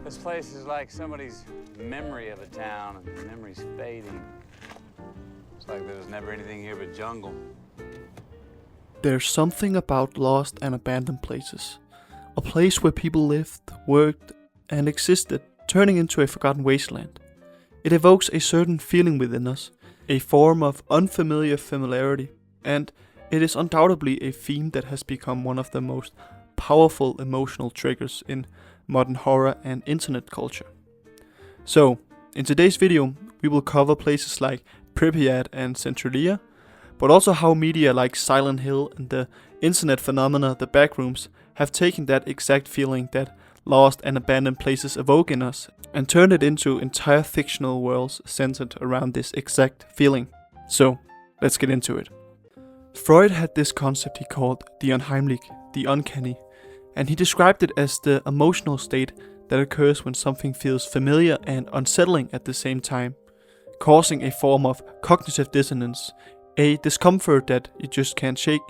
This place is like somebody's memory of a town, and the memory's fading. It's like there was never anything here but jungle. There's something about lost and abandoned places. A place where people lived, worked, and existed, turning into a forgotten wasteland. It evokes a certain feeling within us, a form of unfamiliar familiarity, and it is undoubtedly a theme that has become one of the most powerful emotional triggers in modern horror and internet culture. So, in today's video, we will cover places like Pripyat and Centralia, but also how media like Silent Hill and the internet phenomena the Backrooms have taken that exact feeling that lost and abandoned places evoke in us and turned it into entire fictional worlds centered around this exact feeling. So, let's get into it. Freud had this concept he called the Unheimliche, the Uncanny, and he described it as the emotional state that occurs when something feels familiar and unsettling at the same time, causing a form of cognitive dissonance, a discomfort that you just can't shake.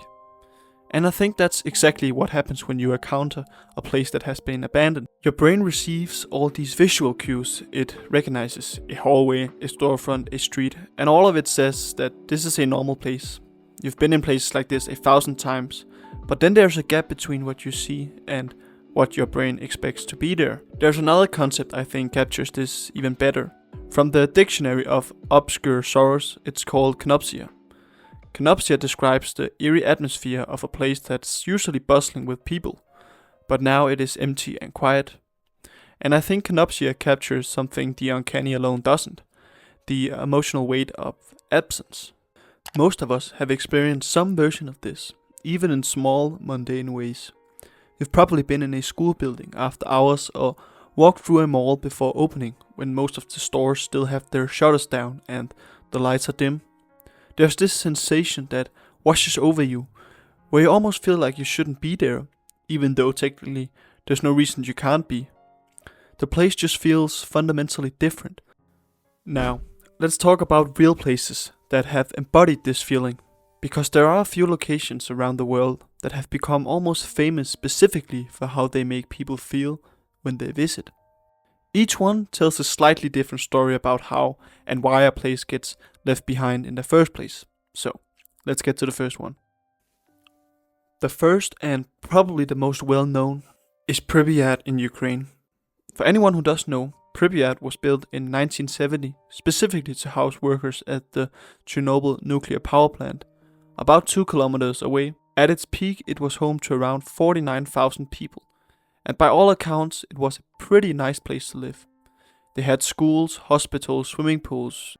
And I think that's exactly what happens when you encounter a place that has been abandoned. Your brain receives all these visual cues. It recognizes a hallway, a storefront, a street, and all of it says that this is a normal place. You've been in places like this 1,000 times, but then there's a gap between what you see and what your brain expects to be there. There's another concept I think captures this even better. From the dictionary of obscure sorrows, it's called Kenopsia. Kenopsia describes the eerie atmosphere of a place that's usually bustling with people, but now it is empty and quiet. And I think Kenopsia captures something the Uncanny alone doesn't, the emotional weight of absence. Most of us have experienced some version of this, even in small, mundane ways. You've probably been in a school building after hours or walked through a mall before opening when most of the stores still have their shutters down and the lights are dim. There's this sensation that washes over you, where you almost feel like you shouldn't be there, even though technically there's no reason you can't be. The place just feels fundamentally different. Now, let's talk about real places that have embodied this feeling, because there are a few locations around the world that have become almost famous specifically for how they make people feel when they visit. Each one tells a slightly different story about how and why a place gets left behind in the first place. So, let's get to the first one. The first and probably the most well known is Pripyat in Ukraine. For anyone who doesn't know, Pripyat was built in 1970 specifically to house workers at the Chernobyl nuclear power plant, about 2 kilometers away. At its peak, it was home to around 49,000 people, and by all accounts, it was a pretty nice place to live. They had schools, hospitals, swimming pools.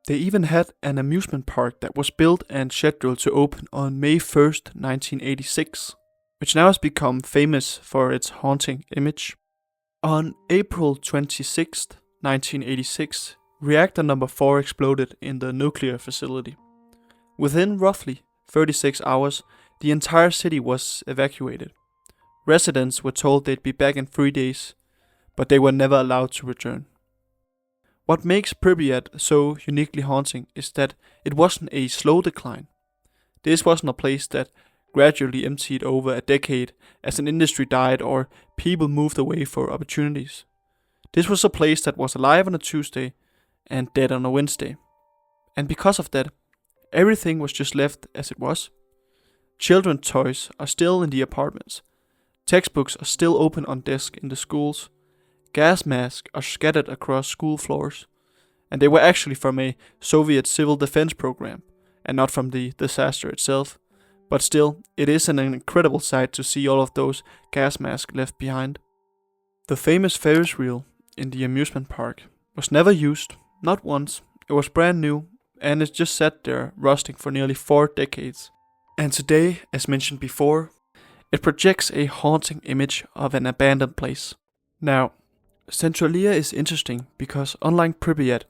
They even had an amusement park that was built and scheduled to open on May 1st, 1986, which now has become famous for its haunting image. On April 26, 1986, reactor number 4 exploded in the nuclear facility. Within roughly 36 hours, the entire city was evacuated. Residents were told they'd be back in 3 days, but they were never allowed to return. What makes Pripyat so uniquely haunting is that it wasn't a slow decline. This wasn't a place that gradually emptied over a decade as an industry died or people moved away for opportunities. This was a place that was alive on a Tuesday and dead on a Wednesday. And because of that, everything was just left as it was. Children's toys are still in the apartments. Textbooks are still open on desk in the schools. Gas masks are scattered across school floors. And they were actually from a Soviet civil defense program and not from the disaster itself. But still, it is an incredible sight to see all of those gas masks left behind. The famous Ferris wheel in the amusement park was never used, not once. It was brand new, and it just sat there rusting for nearly 4 decades. And today, as mentioned before, it projects a haunting image of an abandoned place. Now, Centralia is interesting because unlike Pripyat,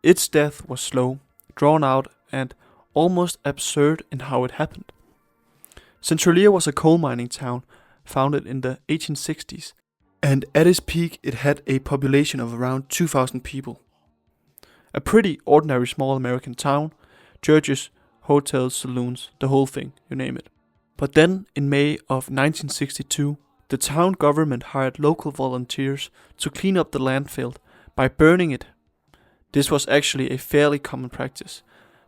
its death was slow, drawn out, and almost absurd in how it happened. Centralia was a coal mining town founded in the 1860s, and at its peak it had a population of around 2,000 people. A pretty ordinary small American town, churches, hotels, saloons, the whole thing, you name it. But then, in May of 1962, The town government hired local volunteers to clean up the landfill by burning it. This was actually a fairly common practice,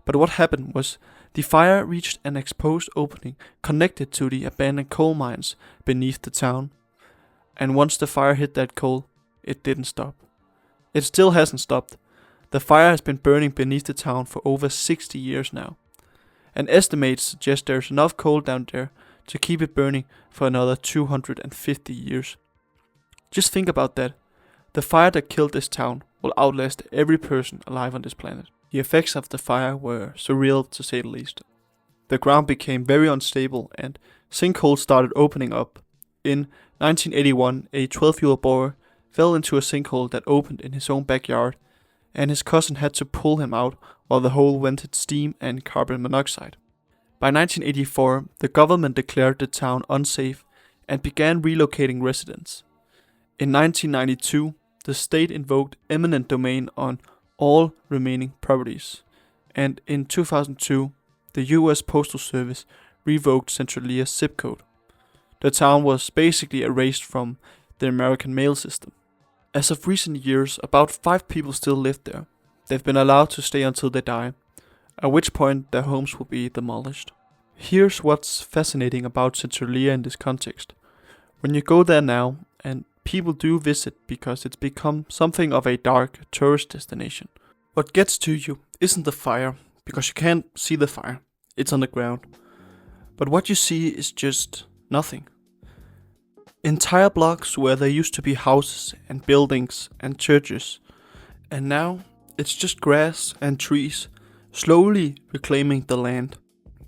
but what happened was the fire reached an exposed opening connected to the abandoned coal mines beneath the town. And once the fire hit that coal, it didn't stop. It still hasn't stopped. The fire has been burning beneath the town for over 60 years now. And estimates suggest there's enough coal down there to keep it burning for another 250 years. Just think about that. The fire that killed this town will outlast every person alive on this planet. The effects of the fire were surreal to say the least. The ground became very unstable and sinkholes started opening up. In 1981, a 12-year-old boy fell into a sinkhole that opened in his own backyard, and his cousin had to pull him out while the hole vented steam and carbon monoxide. By 1984, the government declared the town unsafe and began relocating residents. In 1992, the state invoked eminent domain on all remaining properties, and in 2002, the US Postal Service revoked Centralia's zip code. The town was basically erased from the American mail system. As of recent years, about 5 people still live there. They've been allowed to stay until they die, at which point their homes will be demolished. Here's what's fascinating about Centralia in this context. When you go there now, and people do visit because it's become something of a dark tourist destination, what gets to you isn't the fire, because you can't see the fire, it's on the ground. But what you see is just nothing. Entire blocks where there used to be houses and buildings and churches, and now it's just grass and trees, slowly reclaiming the land.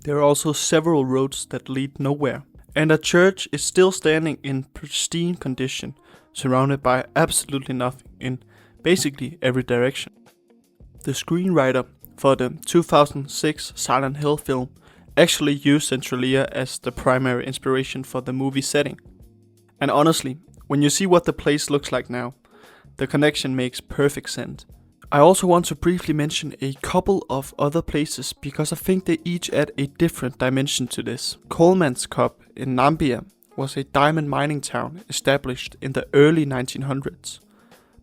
There are also several roads that lead nowhere, and a church is still standing in pristine condition, surrounded by absolutely nothing in basically every direction. The screenwriter for the 2006 Silent Hill film actually used Centralia as the primary inspiration for the movie setting. And honestly, when you see what the place looks like now, the connection makes perfect sense. I also want to briefly mention a couple of other places because I think they each add a different dimension to this. Kolmanskop in Namibia was a diamond mining town established in the early 1900s.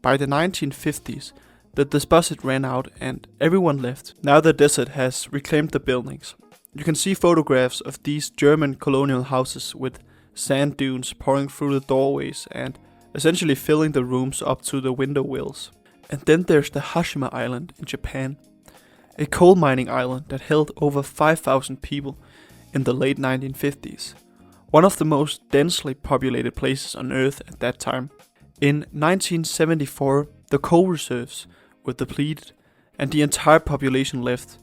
By the 1950s, the deposit ran out and everyone left. Now the desert has reclaimed the buildings. You can see photographs of these German colonial houses with sand dunes pouring through the doorways and essentially filling the rooms up to the window wills. And then there's the Hashima Island in Japan, a coal mining island that held over 5,000 people in the late 1950s, one of the most densely populated places on Earth at that time. In 1974, the coal reserves were depleted and the entire population left,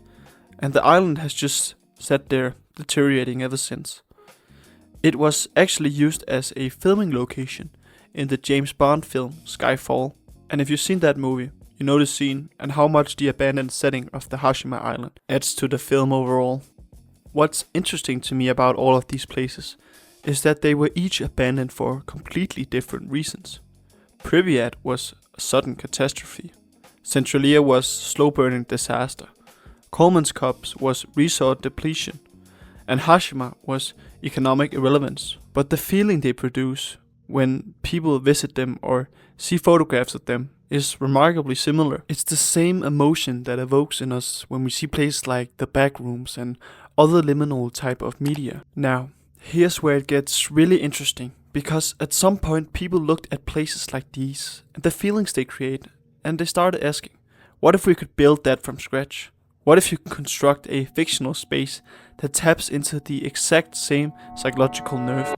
and the island has just sat there deteriorating ever since. It was actually used as a filming location in the James Bond film Skyfall, and if you've seen that movie, you know the scene and how much the abandoned setting of the Hashima Island adds to the film overall. What's interesting to me about all of these places is that they were each abandoned for completely different reasons. Pripyat was a sudden catastrophe. Centralia was slow-burning disaster. Kolmanskop was resource depletion. And Hashima was economic irrelevance. But the feeling they produce when people visit them or see photographs of them is remarkably similar. It's the same emotion that evokes in us when we see places like the Backrooms and other liminal type of media. Now, here's where it gets really interesting, because at some point people looked at places like these and the feelings they create, and they started asking, what if we could build that from scratch? What if you could construct a fictional space that taps into the exact same psychological nerve?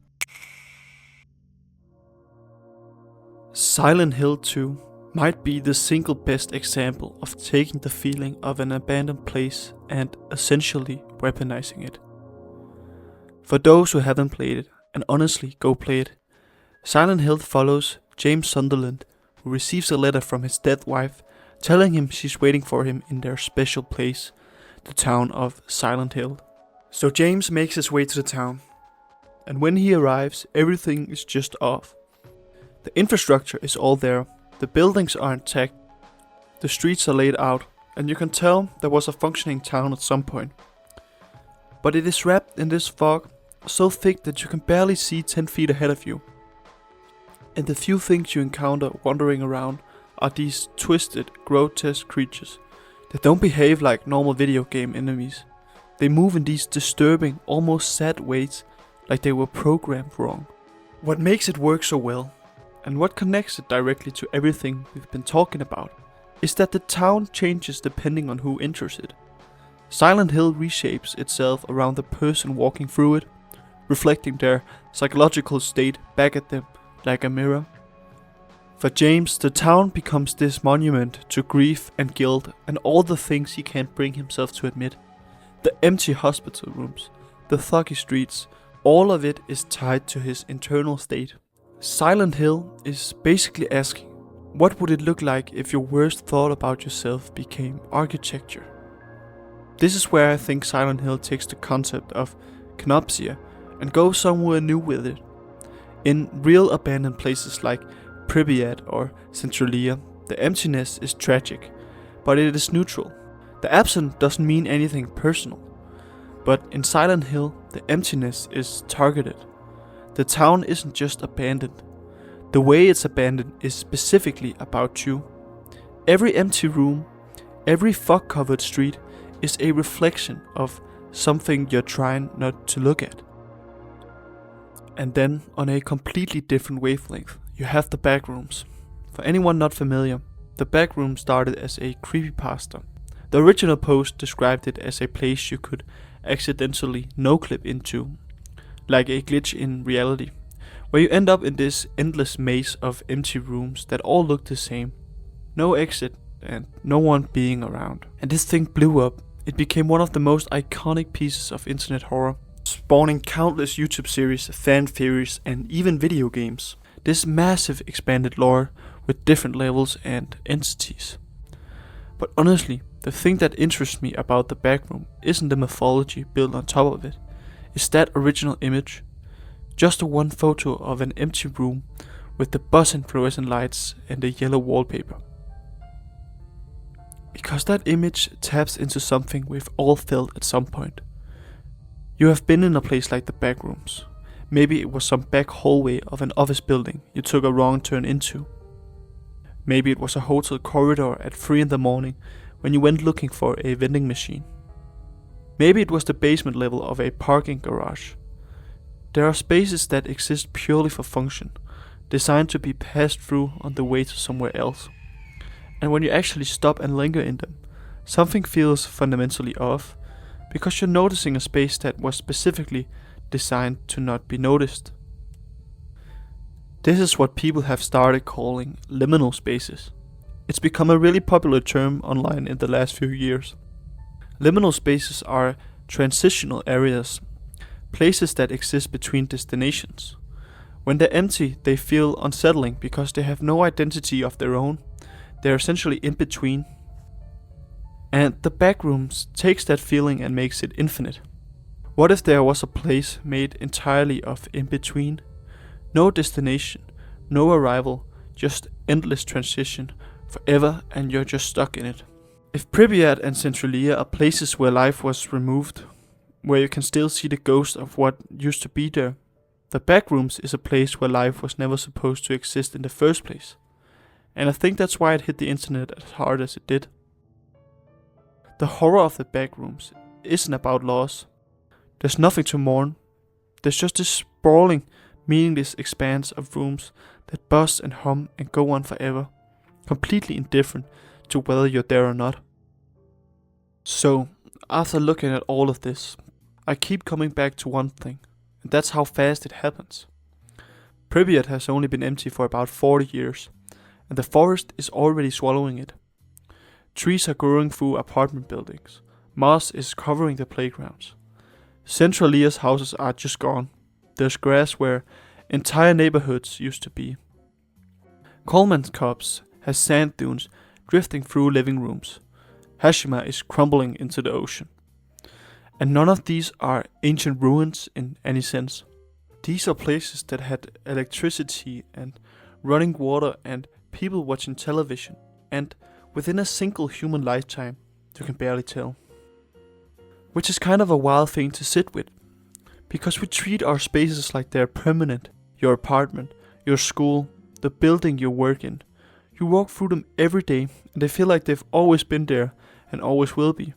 Silent Hill 2 might be the single best example of taking the feeling of an abandoned place and essentially weaponizing it. For those who haven't played it, and honestly go play it, Silent Hill follows James Sunderland, who receives a letter from his dead wife telling him she's waiting for him in their special place, the town of Silent Hill. So James makes his way to the town, and when he arrives, everything is just off. The infrastructure is all there, the buildings are intact, the streets are laid out, and you can tell there was a functioning town at some point. But it is wrapped in this fog so thick that you can barely see 10 feet ahead of you. And the few things you encounter wandering around are these twisted, grotesque creatures that don't behave like normal video game enemies. They move in these disturbing, almost sad ways, like they were programmed wrong. What makes it work so well, and what connects it directly to everything we've been talking about, is that the town changes depending on who enters it. Silent Hill reshapes itself around the person walking through it, reflecting their psychological state back at them like a mirror. For James, the town becomes this monument to grief and guilt and all the things he can't bring himself to admit. The empty hospital rooms, the thuggy streets, all of it is tied to his internal state. Silent Hill is basically asking, what would it look like if your worst thought about yourself became architecture? This is where I think Silent Hill takes the concept of Kenopsia and goes somewhere new with it. In real abandoned places like Pripyat or Centralia, the emptiness is tragic, but it is neutral. The absent doesn't mean anything personal. But in Silent Hill, the emptiness is targeted. The town isn't just abandoned. The way it's abandoned is specifically about you. Every empty room, every fog-covered street is a reflection of something you're trying not to look at. And then, on a completely different wavelength, you have the Backrooms. For anyone not familiar, the Backrooms started as a creepypasta. The original post described it as a place you could accidentally no-clip into, like a glitch in reality, where you end up in this endless maze of empty rooms that all look the same. No exit and no one being around. And this thing blew up. It became one of the most iconic pieces of internet horror, spawning countless YouTube series, fan theories, and even video games. This massive expanded lore with different levels and entities. But honestly, the thing that interests me about the Backroom isn't the mythology built on top of it. It's that original image. Just a one photo of an empty room with the buzzing fluorescent lights and the yellow wallpaper. Because that image taps into something we've all felt at some point. You have been in a place like the Backrooms. Maybe it was some back hallway of an office building you took a wrong turn into. Maybe it was a hotel corridor at 3 in the morning when you went looking for a vending machine. Maybe it was the basement level of a parking garage. There are spaces that exist purely for function, designed to be passed through on the way to somewhere else. And when you actually stop and linger in them, something feels fundamentally off, because you're noticing a space that was specifically designed to not be noticed. This is what people have started calling liminal spaces. It's become a really popular term online in the last few years. Liminal spaces are transitional areas, places that exist between destinations. When they're empty, they feel unsettling because they have no identity of their own. They're essentially in between. And the Backrooms takes that feeling and makes it infinite. What if there was a place made entirely of in-between? No destination, no arrival, just endless transition, forever, and you're just stuck in it. If Pripyat and Centralia are places where life was removed, where you can still see the ghost of what used to be there, the Backrooms is a place where life was never supposed to exist in the first place. And I think that's why it hit the internet as hard as it did. The horror of the Backrooms isn't about loss. There's nothing to mourn. There's just this sprawling, meaningless expanse of rooms that buzz and hum and go on forever, completely indifferent to whether you're there or not. So, after looking at all of this, I keep coming back to one thing, and that's how fast it happens. Pripyat has only been empty for about 40 years, and the forest is already swallowing it. Trees are growing through apartment buildings. Moss is covering the playgrounds. Centralia's houses are just gone. There's grass where entire neighborhoods used to be. Kolmanskop has sand dunes drifting through living rooms. Hashima is crumbling into the ocean. And none of these are ancient ruins in any sense. These are places that had electricity and running water and people watching television, and within a single human lifetime, you can barely tell. Which is kind of a wild thing to sit with, because we treat our spaces like they're permanent. Your apartment, your school, the building you work in. You walk through them every day and they feel like they've always been there and always will be.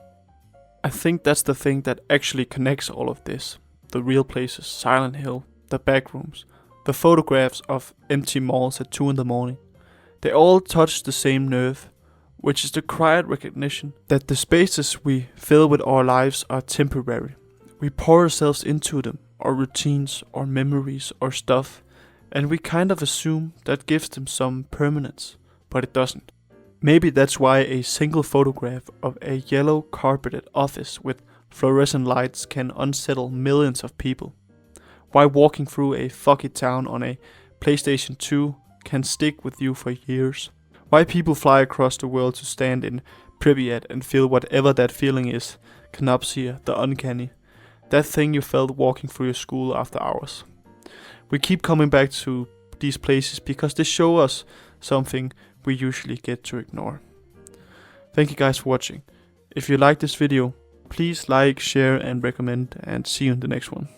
I think that's the thing that actually connects all of this. The real places, Silent Hill, the Backrooms, the photographs of empty malls at 2 in the morning. They all touch the same nerve, which is the quiet recognition that the spaces we fill with our lives are temporary. We pour ourselves into them, our routines, our memories, our stuff, and we kind of assume that gives them some permanence, but it doesn't. Maybe that's why a single photograph of a yellow carpeted office with fluorescent lights can unsettle millions of people. Why walking through a foggy town on a PlayStation 2 can stick with you for years. Why people fly across the world to stand in Pripyat and feel whatever that feeling is. Kenopsia, the uncanny. That thing you felt walking through your school after hours. We keep coming back to these places because they show us something we usually get to ignore. Thank you guys for watching. If you like this video, please like, share and recommend, and see you in the next one.